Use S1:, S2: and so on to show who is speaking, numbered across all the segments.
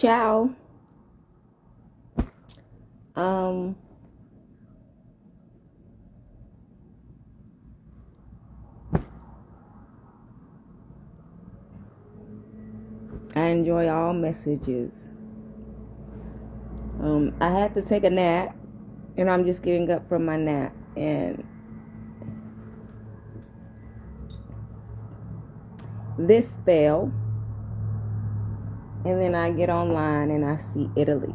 S1: Ciao. Um, I enjoy all messages. I had to take a nap, and I'm just getting up from my nap, and this fell, and then I get online and I see Italy.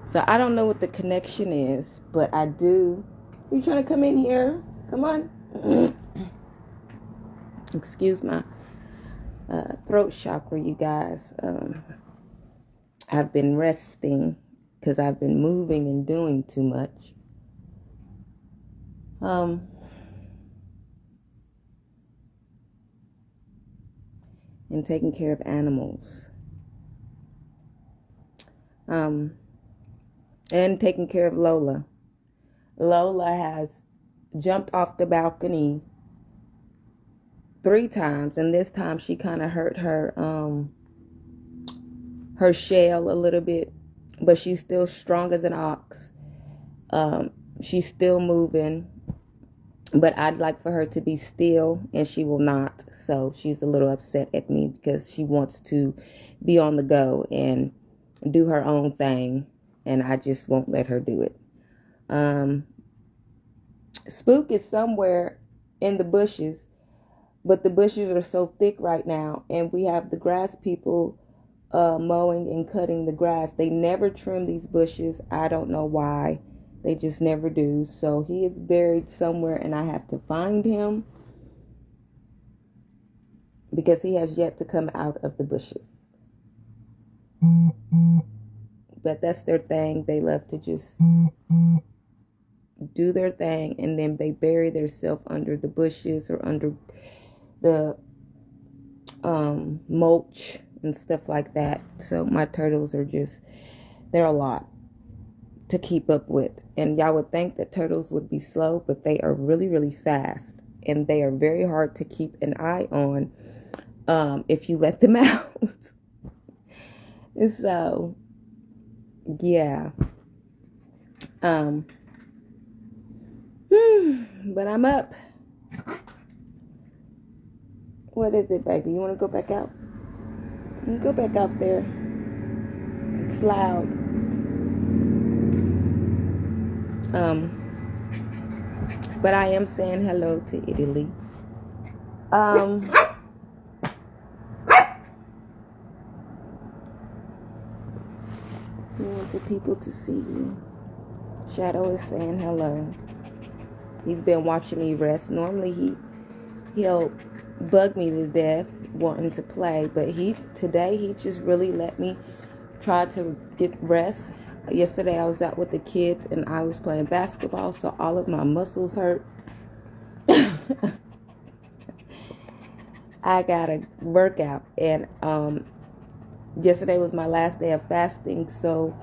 S1: So I don't know what the connection is, but I do. You trying to come in here? Come on. Excuse my throat chakra, you guys. I've been resting because I've been moving and doing too much. And taking care of animals. And taking care of Lola. Lola has jumped off the balcony 3 times, and this time she kind of hurt her shell a little bit, but she's still strong as an ox. She's still moving, but I'd like for her to be still, and she will not. So she's a little upset at me because she wants to be on the go and do her own thing, and I just won't let her do it. Spook is somewhere in the bushes, but the bushes are so thick right now, and we have the grass people mowing and cutting the grass. They never trim these bushes. I don't know why. They just never do. So he is buried somewhere, and I have to find him because he has yet to come out of the bushes. But that's their thing. They love to just do their thing, and then they bury themselves under the bushes or under the mulch and stuff like that. So my turtles are just, they're a lot to keep up with. And y'all would think that turtles would be slow, but they are really, really fast. And they are very hard to keep an eye on if you let them out. So, yeah. But I'm up. What is it, baby? You want to go back out? You go back out there. It's loud. But I am saying hello to Italy. You want the people to see you. Shadow is saying hello. He's been watching me rest. Normally he'll bug me to death wanting to play, but today he just really let me try to get rest. Yesterday I was out with the kids and I was playing basketball, so all of my muscles hurt. I got a workout, and yesterday was my last day of fasting, so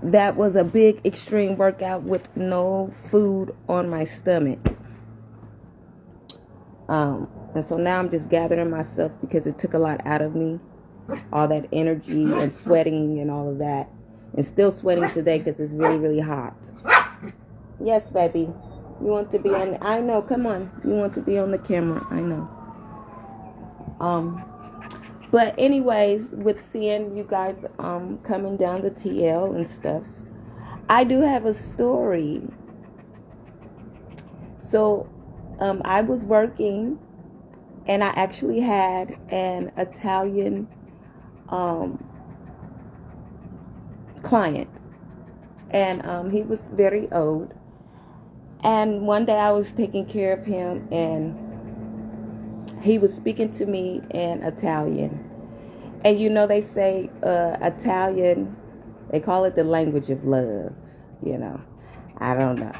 S1: that was a big extreme workout with no food on my stomach. And so now I'm just gathering myself because it took a lot out of me, all that energy and sweating and all of that, and still sweating today because it's really, really hot. Yes, baby. You want to be on I know, come on. You want to be on the camera. I know. But anyways, with seeing you guys coming down the TL and stuff, I do have a story. So I was working, and I actually had an Italian client, and he was very old. And one day I was taking care of him, and he was speaking to me in Italian. And you know, they say Italian, they call it the language of love. You know, I don't know.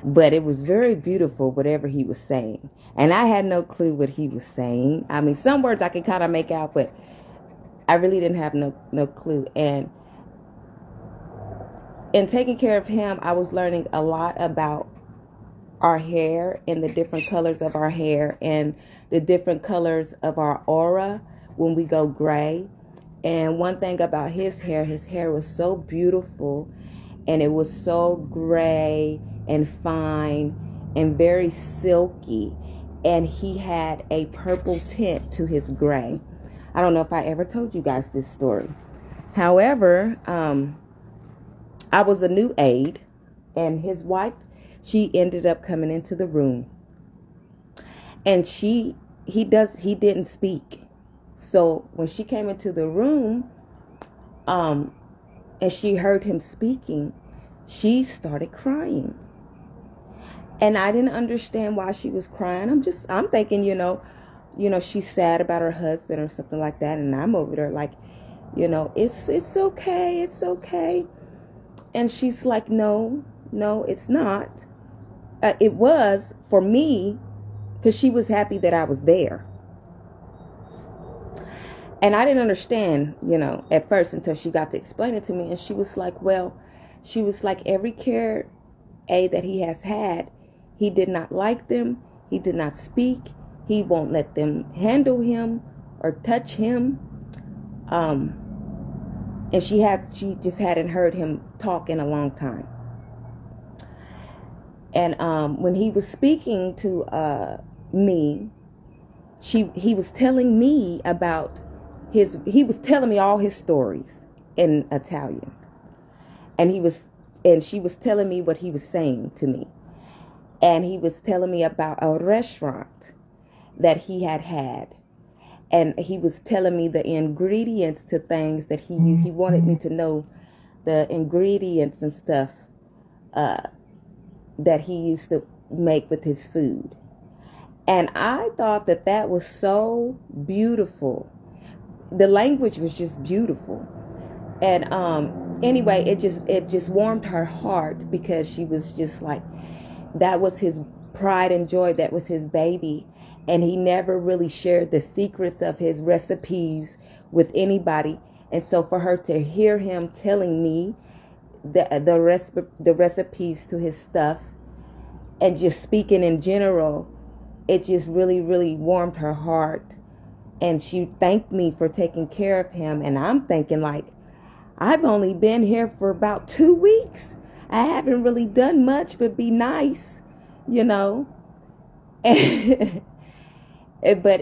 S1: But it was very beautiful, whatever he was saying. And I had no clue what he was saying. I mean, some words I could kind of make out, but I really didn't have no clue. And in taking care of him, I was learning a lot about our hair and the different colors of our hair and the different colors of our aura when we go gray. And one thing about his hair was so beautiful, and it was so gray and fine and very silky, and he had a purple tint to his gray. I don't know if I ever told you guys this story. However, I was a new aide, and his wife, she ended up coming into the room, and he didn't speak. So when she came into the room, and she heard him speaking, she started crying. And I didn't understand why she was crying. I'm thinking, she's sad about her husband or something like that. And I'm over there like, it's okay. It's okay. And she's like, no, it's not. It was for me, because she was happy that I was there. And I didn't understand, at first until she got to explain it to me. And she was like, every care aide that he has had, he did not like them. He did not speak. He won't let them handle him or touch him. And she just hadn't heard him talk in a long time. And when he was speaking to me, he was telling me about he was telling me all his stories in Italian. And she was telling me what he was saying to me. And he was telling me about a restaurant that he had. And he was telling me the ingredients to things that he used. He wanted me to know the ingredients and stuff that he used to make with his food. And I thought that was so beautiful. The language was just beautiful. And anyway, it just warmed her heart, because she was just like, that was his pride and joy. That was his baby. And he never really shared the secrets of his recipes with anybody. And so for her to hear him telling me the recipes to his stuff, and just speaking in general, it just really, really warmed her heart. And she thanked me for taking care of him. And I'm thinking, like, I've only been here for about 2 weeks. I haven't really done much but be nice, But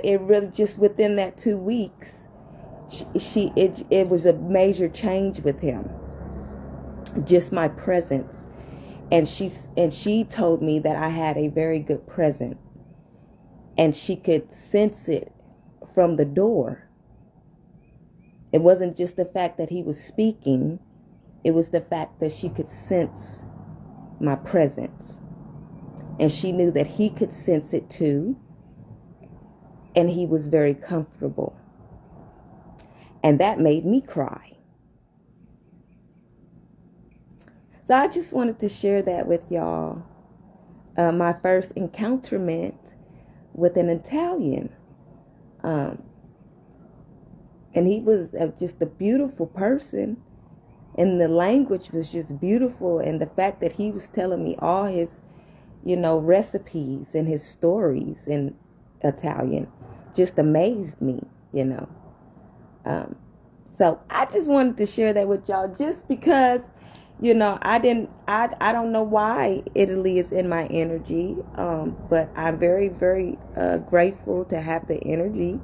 S1: it really, just within that 2 weeks, it was a major change with him. Just my presence. And she told me that I had a very good presence. And she could sense it from the door. It wasn't just the fact that he was speaking. It was the fact that she could sense my presence. And she knew that he could sense it too. And he was very comfortable. And that made me cry. So I just wanted to share that with y'all. My first encounterment with an Italian. And he was just a beautiful person. And the language was just beautiful. And the fact that he was telling me all his, recipes and his stories in Italian just amazed me, So I just wanted to share that with y'all, just because, I don't know why Italy is in my energy. But I'm very, very grateful to have the energy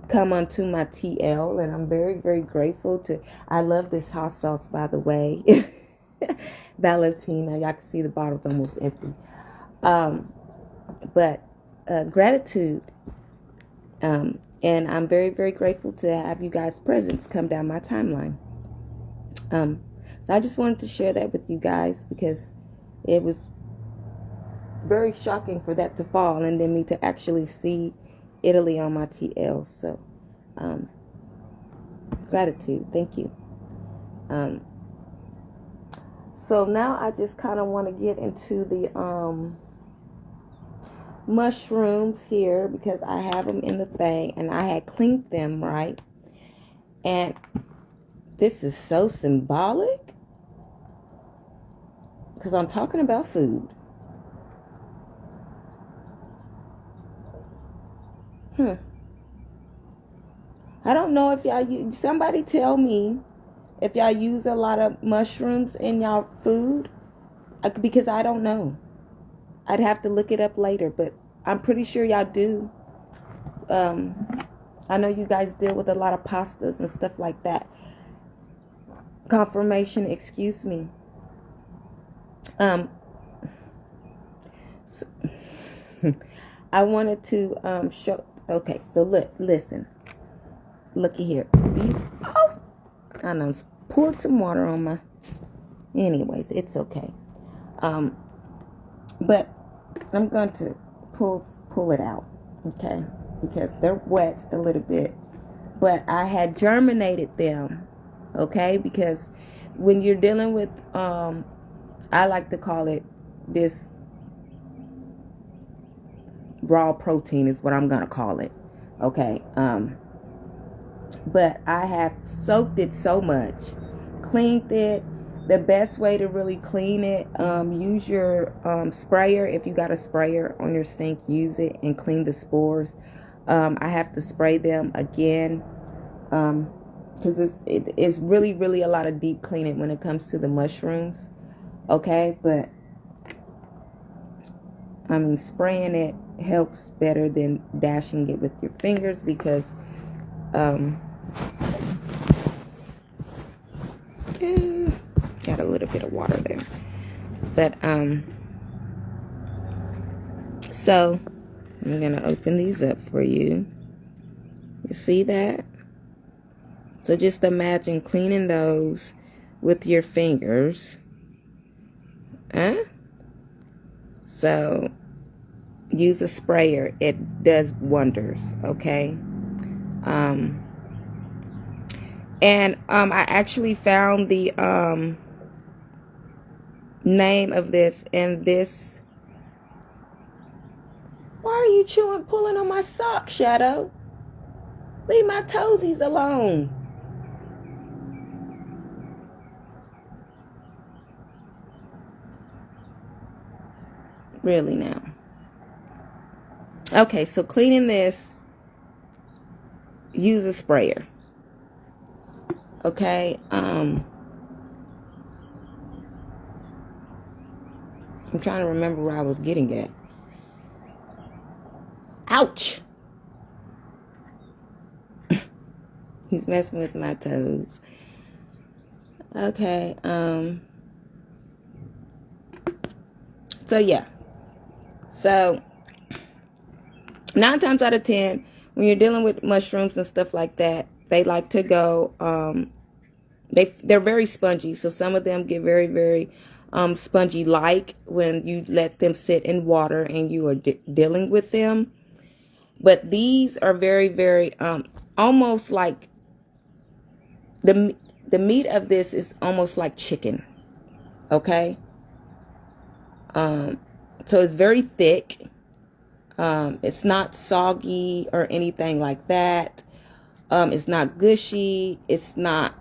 S1: come onto my TL, and I'm very, very grateful I love this hot sauce, by the way. Valentina, y'all can see the bottle's almost empty. But gratitude. And I'm very, very grateful to have you guys' presence come down my timeline. So I just wanted to share that with you guys, because it was very shocking for that to fall, and then me to actually see Italy on my TL. So gratitude. Thank you. So now I just kind of want to get into the mushrooms here, because I have them in the thing, and I had cleaned them, right? And this is so symbolic, because I'm talking about food. I don't know if y'all use, somebody tell me if y'all use a lot of mushrooms in y'all food, because I don't know. I'd have to look it up later, but I'm pretty sure y'all do. I know you guys deal with a lot of pastas and stuff like that. Confirmation, excuse me. So I wanted to show. Okay, so listen. Looky here. These. Oh, I know. Poured some water on my. Anyways, it's okay. But I'm going to pull it out. Okay, because they're wet a little bit. But I had germinated them. Okay, because when you're dealing with I like to call it this raw protein is what I'm gonna call it. Okay. But I have soaked it so much, cleaned it. The best way to really clean it, use your sprayer. If you got a sprayer on your sink, use it and clean the spores. I have to spray them again because it's really a lot of deep cleaning when it comes to the mushrooms. Okay, but I mean, spraying it helps better than dashing it with your fingers, because got a little bit of water there. But so I'm gonna open these up for you. You see that? So just imagine cleaning those with your fingers. So use a sprayer. It does wonders. Okay. And I actually found the name of this in this. Why are you pulling on my sock, Shadow? Leave my toesies alone. Really now. Okay, so cleaning this, use a sprayer. Okay, I'm trying to remember where I was getting at. Ouch! He's messing with my toes. Okay, so yeah. So 9 times out of 10, when you're dealing with mushrooms and stuff like that, they like to go, they're very spongy. So some of them get very spongy like when you let them sit in water and you are dealing with them. But these are very almost like the meat of this is almost like chicken. Okay. So it's very thick. It's not soggy or anything like that. It's not gushy. It's not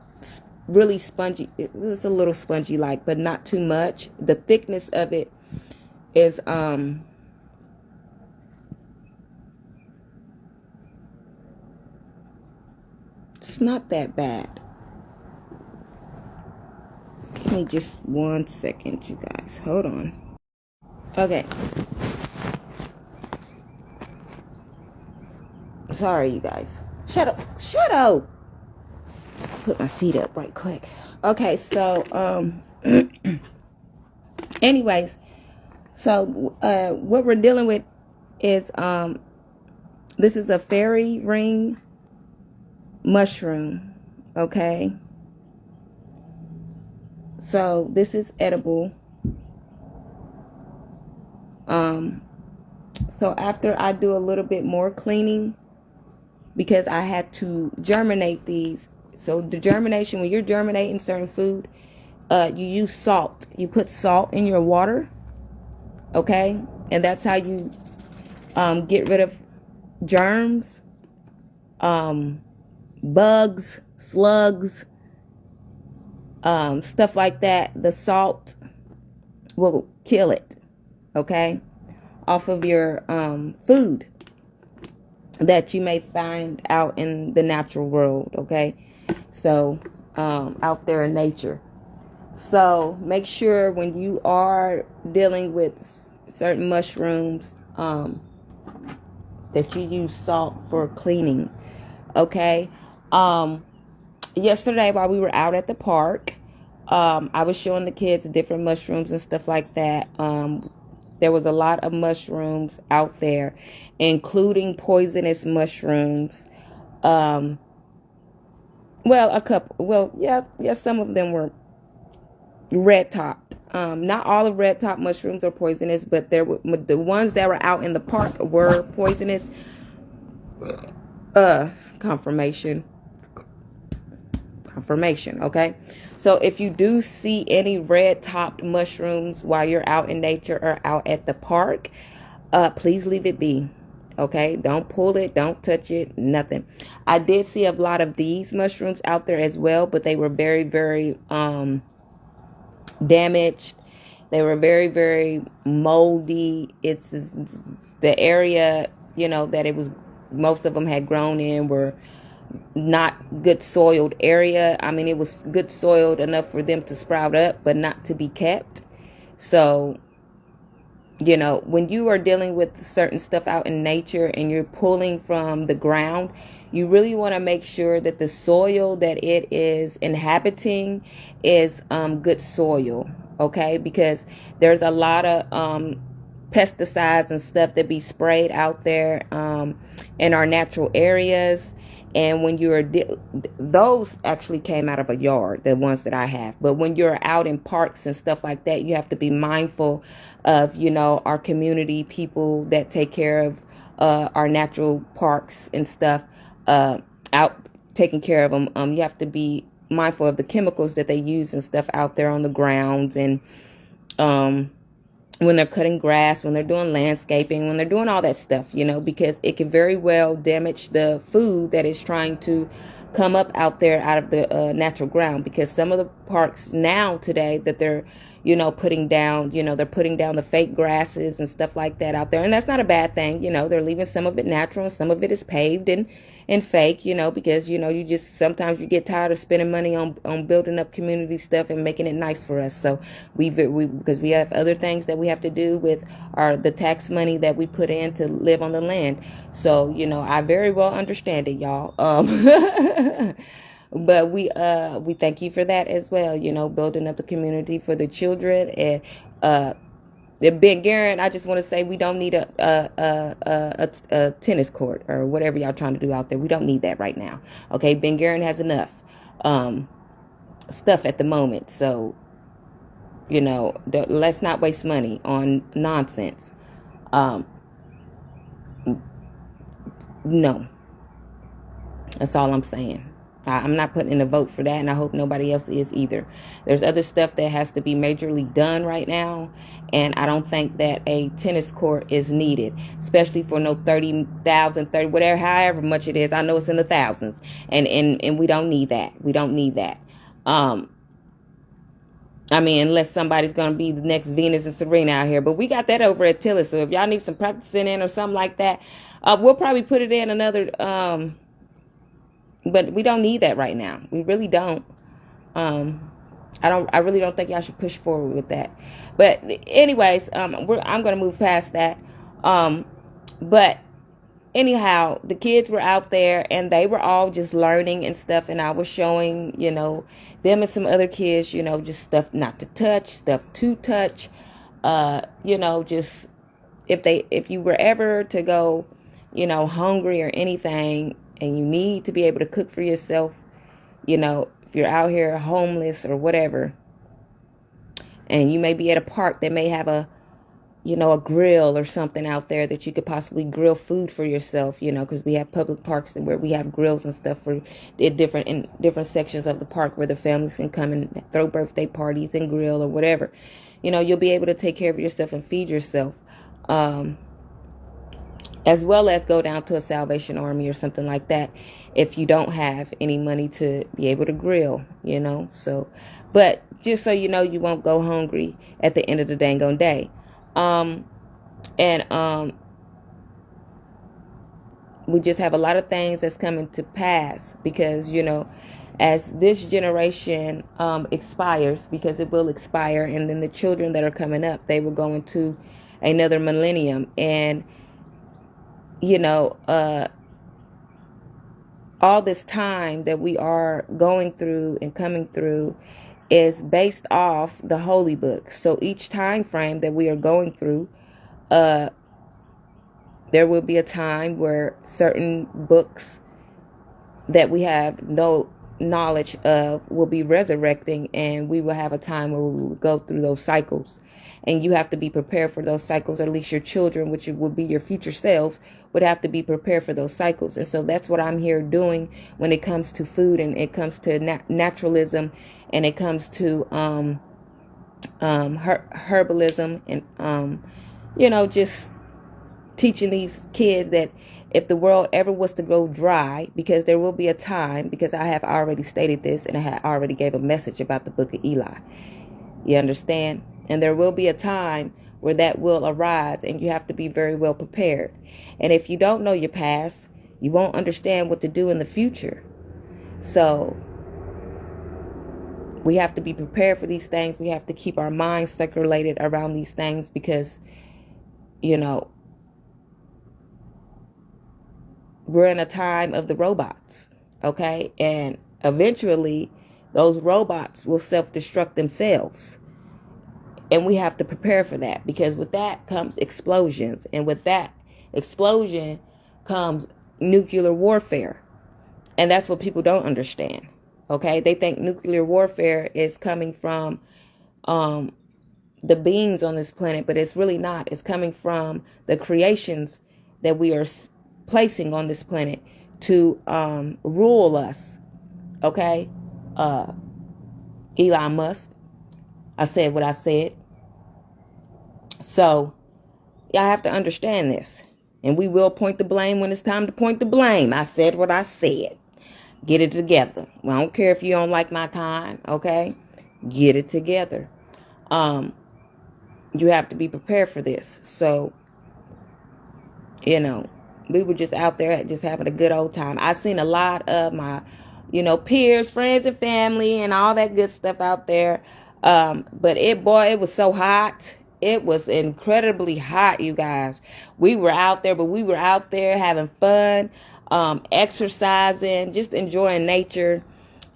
S1: really spongy. It's a little spongy like, but not too much. The thickness of it is it's not that bad. Give me just 1 second, you guys. Hold on. Okay. Sorry, you guys. Shut up. Put my feet up right quick. Okay, so anyways, so what we're dealing with is this is a fairy ring mushroom. Okay, so this is edible. So after I do a little bit more cleaning, because I had to germinate these. So the germination, when you're germinating certain food, you use salt. You put salt in your water. Okay, and that's how you get rid of germs, bugs, slugs, stuff like that. The salt will kill it. Okay, off of your food. that you may find out in the natural world, okay? So, out there in nature. So, make sure when you are dealing with certain mushrooms, that you use salt for cleaning, okay? Yesterday, while we were out at the park, I was showing the kids different mushrooms and stuff like that. There was a lot of mushrooms out there, including poisonous mushrooms. Well, a couple. Well, yeah, some of them were red topped. Not all of red top mushrooms are poisonous, but there were the ones that were out in the park were poisonous. Confirmation. Okay. So if you do see any red topped mushrooms while you're out in nature or out at the park, please leave it be. Okay, don't pull it, don't touch it, nothing. I did see a lot of these mushrooms out there as well, but they were very, very damaged. They were very, very moldy. It's the area, that it was, most of them had grown in were not good soiled area. I mean, it was good soiled enough for them to sprout up, but not to be kept. So, when you are dealing with certain stuff out in nature and you're pulling from the ground, you really want to make sure that the soil that it is inhabiting is good soil, okay? Because there's a lot of pesticides and stuff that be sprayed out there in our natural areas. And when you're, those actually came out of a yard, the ones that I have. But when you're out in parks and stuff like that, you have to be mindful of, our community people that take care of our natural parks and stuff, out taking care of them. You have to be mindful of the chemicals that they use and stuff out there on the grounds, and when they're cutting grass, when they're doing landscaping, when they're doing all that stuff, because it can very well damage the food that is trying to come up out there out of the natural ground. Because some of the parks now today that they're, putting down, they're putting down the fake grasses and stuff like that out there. And that's not a bad thing. They're leaving some of it natural and some of it is paved and fake, because, you just, sometimes you get tired of spending money on building up community stuff and making it nice for us. So because we have other things that we have to do with the tax money that we put in to live on the land. So, I very well understand it, y'all. But we thank you for that as well, building up the community for the children. And Ben Garrett, I just want to say we don't need a tennis court or whatever y'all trying to do out there. We don't need that right now. Okay, Ben Garrett has enough stuff at the moment. So, let's not waste money on nonsense. No, that's all I'm saying. I'm not putting in a vote for that, and I hope nobody else is either. There's other stuff that has to be majorly done right now, and I don't think that a tennis court is needed, especially for no 30,000, 30, whatever, however much it is. I know it's in the thousands, and we don't need that. We don't need that. I mean, unless somebody's going to be the next Venus and Serena out here. But we got that over at Tillis. So if y'all need some practicing in or something like that, we'll probably put it in another... but we don't need that right now. We really don't. I really don't think y'all should push forward with that. But anyways, I'm going to move past that. But anyhow, the kids were out there and they were all just learning and stuff. And I was showing, them and some other kids, just stuff not to touch, stuff to touch. Just if you were ever to go, hungry or anything, and you need to be able to cook for yourself, if you're out here homeless or whatever, and you may be at a park that may have a grill or something out there that you could possibly grill food for yourself, because we have public parks where we have grills and stuff for in different sections of the park where the families can come and throw birthday parties and grill or whatever. You'll be able to take care of yourself and feed yourself. As well as go down to a Salvation Army or something like that if you don't have any money to be able to grill, So, but just so you won't go hungry at the end of the dang on day. we just have a lot of things that's coming to pass because, as this generation expires, because it will expire, and then the children that are coming up, they will go into another millennium. And, all this time that we are going through and coming through is based off the holy book. So each time frame that we are going through, there will be a time where certain books that we have no knowledge of will be resurrecting, and we will have a time where we will go through those cycles. And you have to be prepared for those cycles, or at least your children, which will be your future selves, would have to be prepared for those cycles. And so that's what I'm here doing when it comes to food, and it comes to naturalism, and it comes to herbalism, and just teaching these kids that if the world ever was to go dry, because there will be a time, because I have already stated this, and I had already gave a message about the book of Eli. You understand? And there will be a time where that will arise, and you have to be very well prepared. And if you don't know your past, you won't understand what to do in the future. So we have to be prepared for these things. We have to keep our minds circulated around these things because, we're in a time of the robots, okay? And eventually, those robots will self-destruct themselves. And we have to prepare for that, because with that comes explosions. And with that explosion comes nuclear warfare. And that's what people don't understand, okay? They think nuclear warfare is coming from the beings on this planet, but it's really not. It's coming from the creations that we are placing on this planet to rule us, okay? Elon Musk, I said what I said. So y'all have to understand this, and we will point the blame when it's time to point the blame. I said what I said. Get it together. Well, I don't care if you don't like my kind, okay? Get it together. You have to be prepared for this. So, we were just out there just having a good old time. I seen a lot of my, peers, friends, and family, and all that good stuff out there. But it was so hot. It was incredibly hot, you guys. We were out there, but we were out there having fun, exercising, just enjoying nature,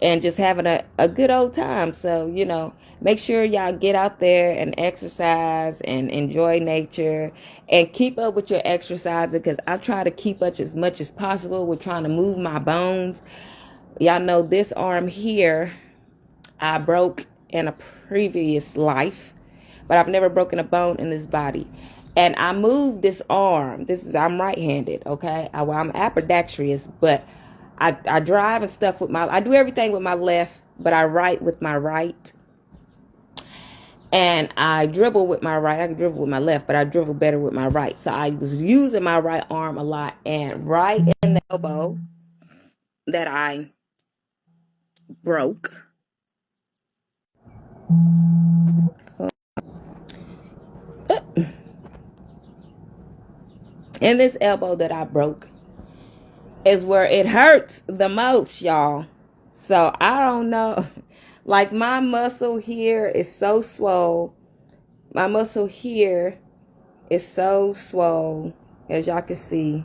S1: and just having a good old time. So, make sure y'all get out there and exercise and enjoy nature and keep up with your exercising, because I try to keep up as much as possible. We're trying to move my bones. Y'all know this arm here, I broke in a previous life, but I've never broken a bone in this body. And I moved this arm. I'm right-handed, okay? I'm ambidextrous, but I drive and stuff with I do everything with my left, but I write with my right. And I dribble with my right. I can dribble with my left, but I dribble better with my right. So I was using my right arm a lot. And right in the elbow that I broke, in this elbow that I broke, is where it hurts the most, y'all. So I don't know. Like, my muscle here is so swole. My muscle here is so swole, as y'all can see.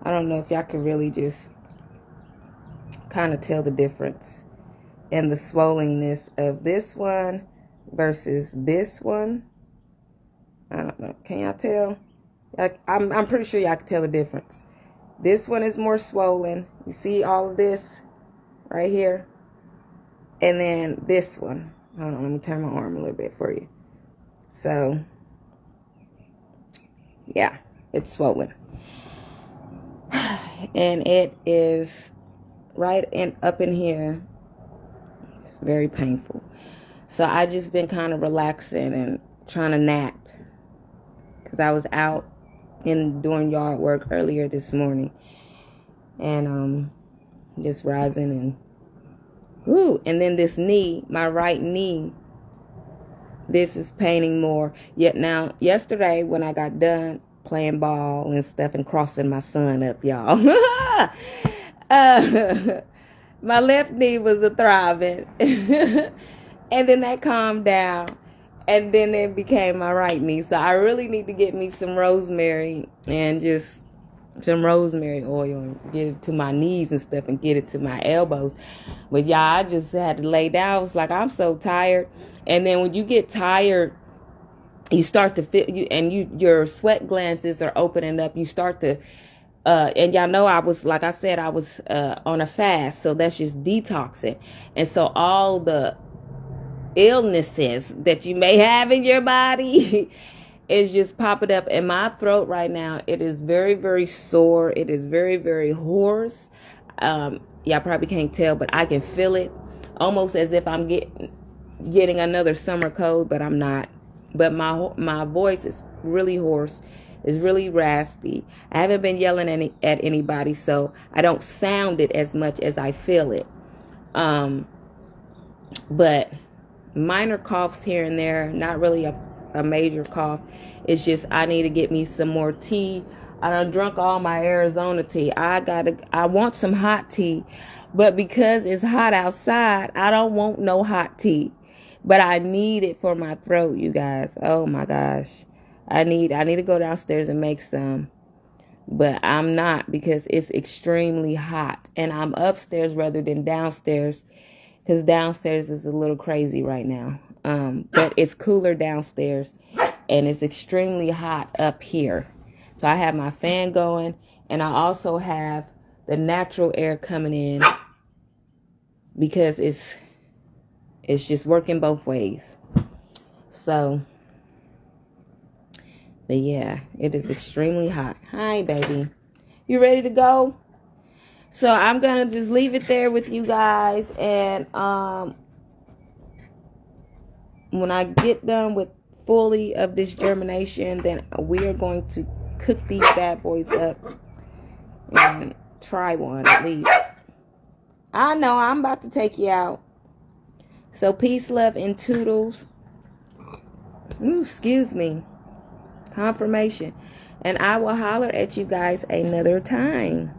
S1: I don't know if y'all can really just kind of tell the difference in the swollenness of this one versus this one. I don't know. Can y'all tell? I'm pretty sure y'all can tell the difference. This one is more swollen. You see all of this right here? And then this one. Hold on, let me turn my arm a little bit for you. So, yeah, it's swollen. And it is right up in here. It's very painful. So I just been kind of relaxing and trying to nap, because I was out doing yard work earlier this morning, and just rising and then this knee, my right knee, this is paining more. Yet now, yesterday when I got done playing ball and stuff and crossing my son up, y'all. uh, my left knee was a throbbing. And then that calmed down. And then it became my right knee. So I really need to get me some rosemary and just some rosemary oil and get it to my knees and stuff and get it to my elbows. But y'all, I just had to lay down. I was like, I'm so tired. And then when you get tired, you start to feel your sweat glands are opening up. You start to and y'all know I was, like I said, I was on a fast, so that's just detoxing. And so all the illnesses that you may have in your body is just popping up. In my throat right now, it is very, very sore. It is very, very hoarse. Y'all probably can't tell, but I can feel it, almost as if I'm getting another summer cold, but I'm not. But my voice is really hoarse. It's really raspy. I haven't been yelling at anybody, so I don't sound it as much as I feel it. But minor coughs here and there, not really a major cough. It's just I need to get me some more tea. I done drunk all my Arizona tea. I want some hot tea, but because it's hot outside, I don't want no hot tea. But I need it for my throat, you guys. Oh my gosh. I need to go downstairs and make some. But I'm not, because it's extremely hot. And I'm upstairs rather than downstairs, because downstairs is a little crazy right now. But it's cooler downstairs, and it's extremely hot up here. So I have my fan going, and I also have the natural air coming in, because it's just working both ways. So, but yeah, it is extremely hot. Hi, baby. You ready to go? So I'm going to just leave it there with you guys. And when I get done with fully of this germination, then we are going to cook these bad boys up and try one at least. I know I'm about to take you out. So peace, love, and toodles. Ooh, excuse me. Confirmation. And I will holler at you guys another time.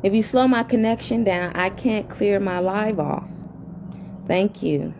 S1: If you slow my connection down, I can't clear my live off. Thank you.